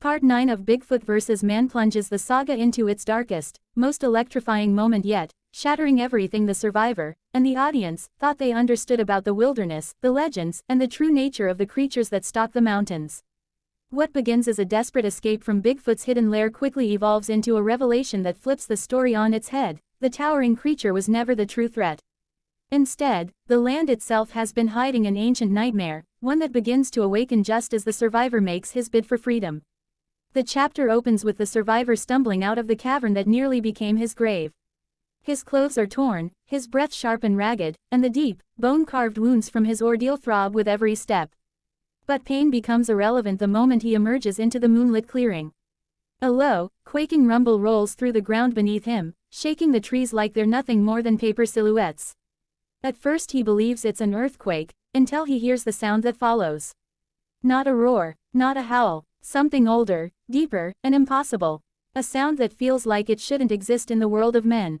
Part 9 of Bigfoot vs. Man plunges the saga into its darkest, most electrifying moment yet, shattering everything the survivor, and the audience, thought they understood about the wilderness, the legends, and the true nature of the creatures that stalk the mountains. What begins as a desperate escape from Bigfoot's hidden lair quickly evolves into a revelation that flips the story on its head. The towering creature was never the true threat. Instead, the land itself has been hiding an ancient nightmare, one that begins to awaken just as the survivor makes his bid for freedom. The chapter opens with the survivor stumbling out of the cavern that nearly became his grave. His clothes are torn, his breath sharp and ragged, and the deep, bone-carved wounds from his ordeal throb with every step. But pain becomes irrelevant the moment he emerges into the moonlit clearing. A low, quaking rumble rolls through the ground beneath him, shaking the trees like they're nothing more than paper silhouettes. At first he believes it's an earthquake, until he hears the sound that follows. Not a roar, not a howl, something older, deeper, and impossible. A sound that feels like it shouldn't exist in the world of men.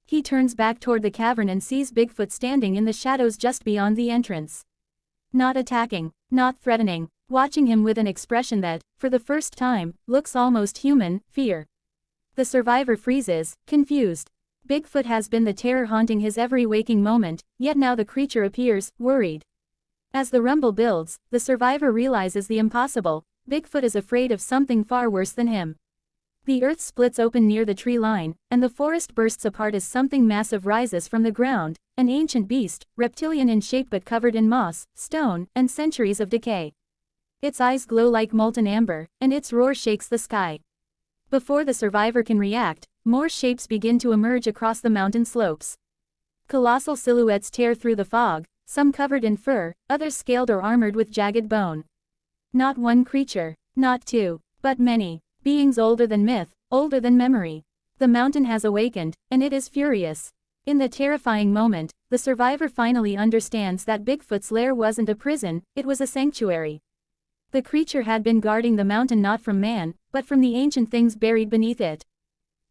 He turns back toward the cavern and sees Bigfoot standing in the shadows just beyond the entrance. Not attacking, not threatening, watching him with an expression that, for the first time, looks almost human, fear. The survivor freezes, confused. Bigfoot has been the terror haunting his every waking moment, yet now the creature appears, worried. As the rumble builds, the survivor realizes the impossible. Bigfoot is afraid of something far worse than him. The earth splits open near the tree line, and the forest bursts apart as something massive rises from the ground, an ancient beast, reptilian in shape but covered in moss, stone, and centuries of decay. Its eyes glow like molten amber, and its roar shakes the sky. Before the survivor can react, more shapes begin to emerge across the mountain slopes. Colossal silhouettes tear through the fog, some covered in fur, others scaled or armored with jagged bone. Not one creature, not two, but many, beings older than myth, older than memory. The mountain has awakened, and it is furious. In the terrifying moment, the survivor finally understands that Bigfoot's lair wasn't a prison, it was a sanctuary. The creature had been guarding the mountain not from man, but from the ancient things buried beneath it.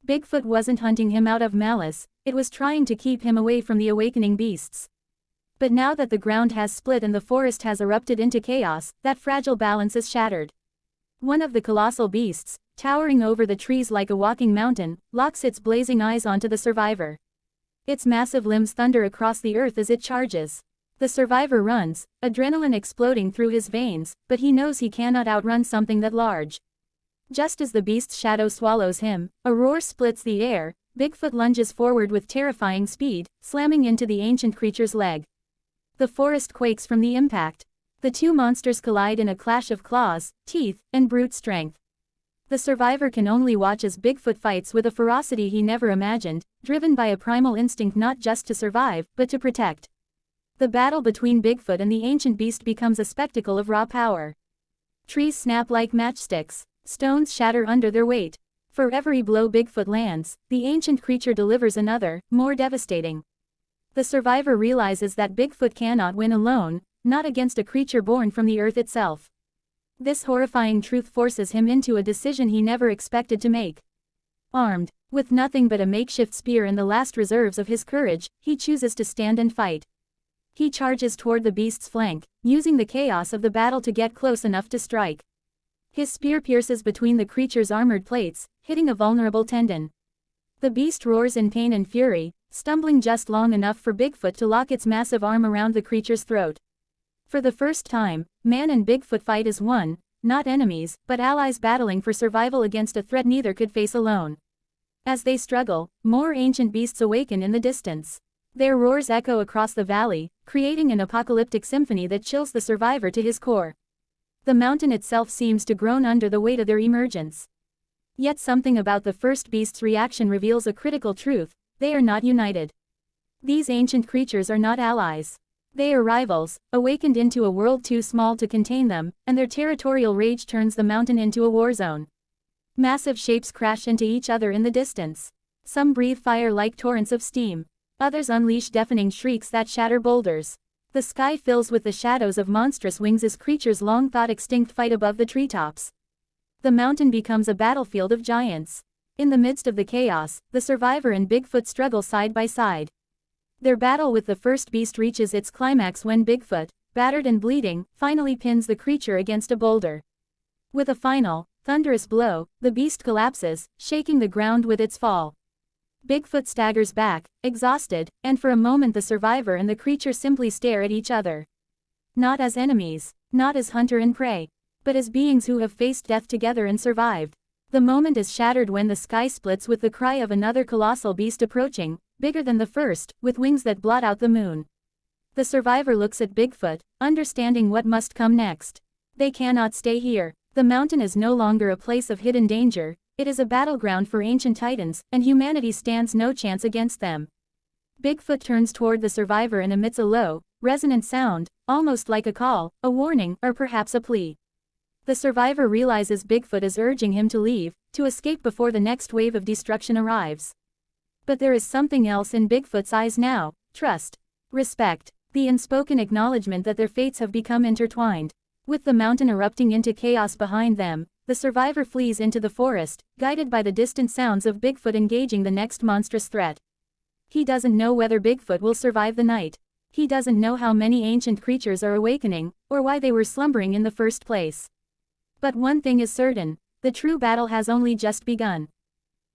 Bigfoot wasn't hunting him out of malice, it was trying to keep him away from the awakening beasts. But now that the ground has split and the forest has erupted into chaos, that fragile balance is shattered. One of the colossal beasts, towering over the trees like a walking mountain, locks its blazing eyes onto the survivor. Its massive limbs thunder across the earth as it charges. The survivor runs, adrenaline exploding through his veins, but he knows he cannot outrun something that large. Just as the beast's shadow swallows him, a roar splits the air. Bigfoot lunges forward with terrifying speed, slamming into the ancient creature's leg. The forest quakes from the impact. The two monsters collide in a clash of claws, teeth, and brute strength. The survivor can only watch as Bigfoot fights with a ferocity he never imagined, driven by a primal instinct not just to survive, but to protect. The battle between Bigfoot and the ancient beast becomes a spectacle of raw power. Trees snap like matchsticks. Stones shatter under their weight. For every blow Bigfoot lands, the ancient creature delivers another, more devastating. The survivor realizes that Bigfoot cannot win alone, not against a creature born from the earth itself. This horrifying truth forces him into a decision he never expected to make. Armed, with nothing but a makeshift spear and the last reserves of his courage, he chooses to stand and fight. He charges toward the beast's flank, using the chaos of the battle to get close enough to strike. His spear pierces between the creature's armored plates, hitting a vulnerable tendon. The beast roars in pain and fury, stumbling just long enough for Bigfoot to lock its massive arm around the creature's throat. For the first time, man and Bigfoot fight as one, not enemies, but allies battling for survival against a threat neither could face alone. As they struggle, more ancient beasts awaken in the distance. Their roars echo across the valley, creating an apocalyptic symphony that chills the survivor to his core. The mountain itself seems to groan under the weight of their emergence. Yet something about the first beast's reaction reveals a critical truth: they are not united. These ancient creatures are not allies. They are rivals, awakened into a world too small to contain them, and their territorial rage turns the mountain into a war zone. Massive shapes crash into each other in the distance. Some breathe fire like torrents of steam. Others unleash deafening shrieks that shatter boulders. The sky fills with the shadows of monstrous wings as creatures long thought extinct fight above the treetops. The mountain becomes a battlefield of giants. In the midst of the chaos, the survivor and Bigfoot struggle side by side. Their battle with the first beast reaches its climax when Bigfoot, battered and bleeding, finally pins the creature against a boulder. With a final, thunderous blow, the beast collapses, shaking the ground with its fall. Bigfoot staggers back, exhausted, and for a moment the survivor and the creature simply stare at each other. Not as enemies, not as hunter and prey, but as beings who have faced death together and survived. The moment is shattered when the sky splits with the cry of another colossal beast approaching, bigger than the first, with wings that blot out the moon. The survivor looks at Bigfoot, understanding what must come next. They cannot stay here. The mountain is no longer a place of hidden danger, it is a battleground for ancient titans, and humanity stands no chance against them. Bigfoot turns toward the survivor and emits a low, resonant sound, almost like a call, a warning, or perhaps a plea. The survivor realizes Bigfoot is urging him to leave, to escape before the next wave of destruction arrives. But there is something else in Bigfoot's eyes now: trust, respect, the unspoken acknowledgement that their fates have become intertwined. With the mountain erupting into chaos behind them, the survivor flees into the forest, guided by the distant sounds of Bigfoot engaging the next monstrous threat. He doesn't know whether Bigfoot will survive the night. He doesn't know how many ancient creatures are awakening, or why they were slumbering in the first place. But one thing is certain: the true battle has only just begun.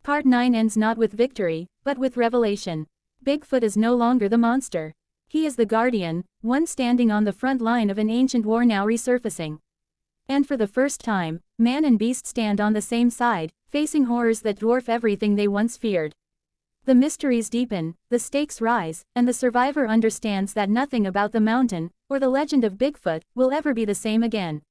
Part 9 ends not with victory, but with revelation. Bigfoot is no longer the monster. He is the guardian, one standing on the front line of an ancient war now resurfacing. And for the first time, man and beast stand on the same side, facing horrors that dwarf everything they once feared. The mysteries deepen, the stakes rise, and the survivor understands that nothing about the mountain, or the legend of Bigfoot, will ever be the same again.